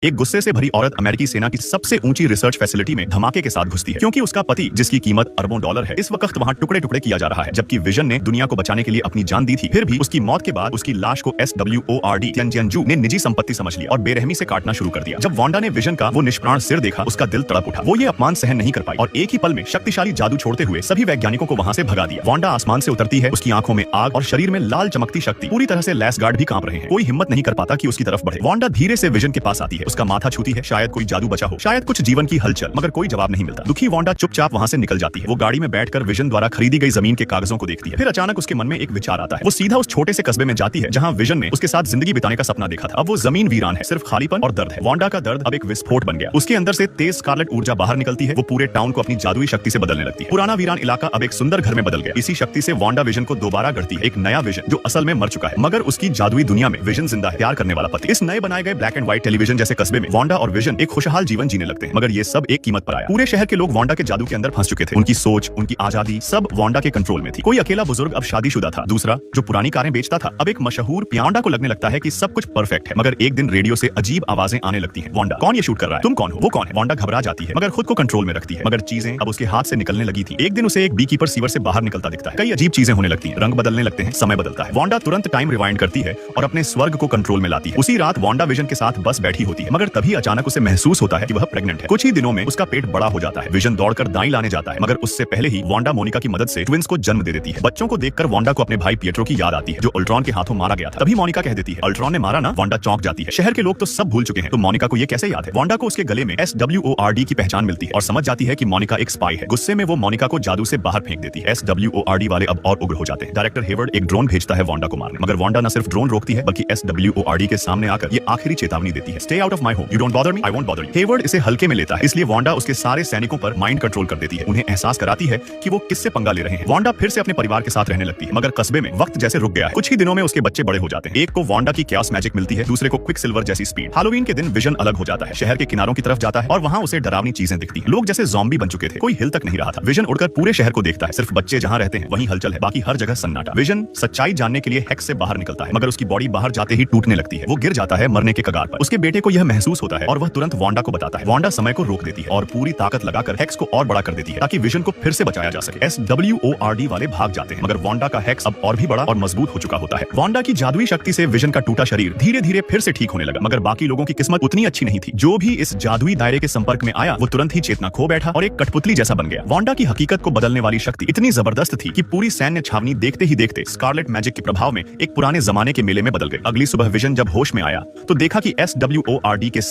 एक गुस्से से भरी औरत अमेरिकी सेना की सबसे ऊंची रिसर्च फैसिलिटी में धमाके के साथ घुसती है क्योंकि उसका पति, जिसकी कीमत अरबों डॉलर है, इस वक्त वहां टुकड़े टुकड़े किया जा रहा है। जबकि विजन ने दुनिया को बचाने के लिए अपनी जान दी थी, फिर भी उसकी मौत के बाद उसकी लाश को SWORD तिएनजिएनजू ने निजी संपत्ति समझ लिया और बेरहमी से काटना शुरू कर दिया। जब वांडा ने विजन का वो निष्प्राण सिर देखा, उसका दिल तड़प उठा। वो ये अपमान सहन नहीं कर पाई और एक ही पल में शक्तिशाली जादू छोड़ते हुए सभी वैज्ञानिकों को वहां से भगा दिया। वांडा आसमान से उतरती है, उसकी आंखों में आग और शरीर में लाल चमकती शक्ति। पूरी तरह से लैस गार्ड भी कांप रहे हैं, कोई हिम्मत नहीं कर पाता कि उसकी तरफ बढ़े। वांडा धीरे से विजन के पास आती है, उसका माथा छूती है, शायद कोई जादू बचा हो, शायद कुछ जीवन की हलचल, मगर कोई जवाब नहीं मिलता। दुखी वांडा चुपचाप वहां से निकल जाती है। वो गाड़ी में बैठकर विजन द्वारा खरीदी गई जमीन के कागजों को देखती है। फिर अचानक उसके मन में एक विचार आता है। वो सीधा उस छोटे से कस्बे में जाती है जहां विजन ने उसके साथ जिंदगी बिताने का सपना देखा था। अब वो जमीन वीरान है, सिर्फ खालीपन और दर्द है। वांडा का दर्द अब एक विस्फोट बन गया। उसके अंदर से तेज स्कारलेट ऊर्जा बाहर निकलती है। वो पूरे टाउन को अपनी जादुई शक्ति से बदलने लगती है। पुराना वीरान इलाका अब एक सुंदर घर में बदल गया। इसी शक्ति से वांडा विजन को दोबारा गढ़ती है, एक नया विजन जो असल में मर चुका है, मगर उसकी जादुई दुनिया में विजन जिंदा है, प्यार करने वाला पति। इस नए बनाए गए ब्लैक एंड व्हाइट टेलीविजन जैसे कस्बे में वांडा और विजन एक खुशहाल जीवन जीने लगते हैं। मगर ये सब एक कीमत पर आया। पूरे शहर के लोग वांडा के जादू के अंदर फंस चुके थे। उनकी सोच, उनकी आजादी सब वांडा के कंट्रोल में थी। कोई अकेला बुजुर्ग अब शादीशुदा था, दूसरा जो पुरानी कारें बेचता था अब एक मशहूर वांडा को लगने लगता है कि सब कुछ परफेक्ट है। मगर एक दिन रेडियो से अजीब आवाजें आने लगती हैं। वांडा, कौन ये शूट कर रहा है? तुम कौन हो? वो कौन है? वांडा घबरा जाती है, मगर खुद को कंट्रोल में रखती है। मगर चीजें अब उसके हाथ से निकलने लगी थी। एक दिन उसे एक बीकीपर सीवर से बाहर निकलता दिखता है। कई अजीब चीजें होने लगती हैं, रंग बदलने लगते हैं, समय बदलता है। वांडा तुरंत टाइम रिवाइंड करती है और अपने स्वर्ग को कंट्रोल में लाती है। उसी रात वांडा विजन के साथ बस बैठी होती है, मगर तभी अचानक उसे महसूस होता है कि वह प्रेग्नेंट है। कुछ ही दिनों में उसका पेट बड़ा हो जाता है। विजन दौड़कर दाई लाने जाता है, मगर उससे पहले ही वांडा मोनिका की मदद से ट्विंस को जन्म दे देती है। बच्चों को देखकर वांडा को अपने भाई पिएट्रो की याद आती है, जो अल्ट्रॉन के हाथों मारा गया था। तभी मोनिका कह देती है, अल्ट्रॉन ने मारा ना? वांडा चौंक जाती है। शहर के लोग तो सब भूल चुके हैं, तो मोनिका को ये कैसे याद है? वांडा को उसके गले में SWORD की पहचान मिलती है और समझ जाती है कि मोनिका एक स्पाई है। गुस्से में वो मोनिका को जादू से बाहर फेंक देती है। SWORD वाले अब और उग्र हो जाते हैं। डायरेक्टर हेवर्ड एक ड्रोन भेजता है वांडा को मारने, मगर वांडा न सिर्फ ड्रोन रोकती है बल्कि SWORD के सामने आकर ये आखिरी चेतावनी देती है, stay out of my home, you don't bother me, I won't bother you. Hayward इसे हल्के में लेता है, इसलिए वांडा उसके सारे सैनिकों पर माइंड कंट्रोल कर देती है। उन्हें एहसास कराती है कि वो किससे पंगा ले रहे हैं। वांडा फिर से अपने परिवार के साथ रहने लगती है, मगर कस्बे में वक्त जैसे रुक गया है। कुछ ही दिनों में उसके बच्चे बड़े हो जाते हैं। एक को वांडा की क्यास मैजिक मिलती है, दूसरे को क्विक सिल्वर जैसी स्पीड। हैलोवीन के दिन विजन अलग हो जाता है, शहर के किनारों की तरफ जाता है और वहां उसे डरावनी चीजें दिखती हैं। लोग जैसे ज़ॉम्बी बन चुके थे, कोई हिल तक नहीं रहा था। विजन उड़कर पूरे शहर को देखता है, सिर्फ बच्चे जहां रहते हैं वहीं हलचल है, बाकी हर जगह सन्नाटा। विजन सच्चाई जानने के लिए हेक्स से बाहर निकलता है, मगर उसकी बॉडी बाहर जाते ही टूटने लगती है। वो गिर जाता है मरने के कगार पर। उसके बेटे को यह महसूस होता है और वह तुरंत वांडा को बताता है। वांडा समय को रोक देती है और पूरी ताकत लगाकर हेक्स को और बड़ा कर देती है ताकि विजन को फिर से बचाया जा सके। SWORD वाले भाग जाते हैं, मगर वांडा का हेक्स अब और भी बड़ा और मजबूत हो चुका होता है। वांडा की जादुई शक्ति से विजन का टूटा शरीर धीरे धीरे फिर से ठीक होने लगा, मगर बाकी लोगों की किस्मत उतनी अच्छी नहीं थी। जो भी इस जादुई दायरे के संपर्क में आया वो तुरंत ही चेतना खो बैठा और एक कठपुतली जैसा बन गया। वांडा की हकीकत को बदलने वाली शक्ति इतनी जबरदस्त थी कि पूरी सैन्य छावनी देखते ही देखते स्कारलेट मैजिक के प्रभाव में एक पुराने जमाने के मेले में बदल गई। अगली सुबह विजन जब होश में आया तो देखा कि SWORD के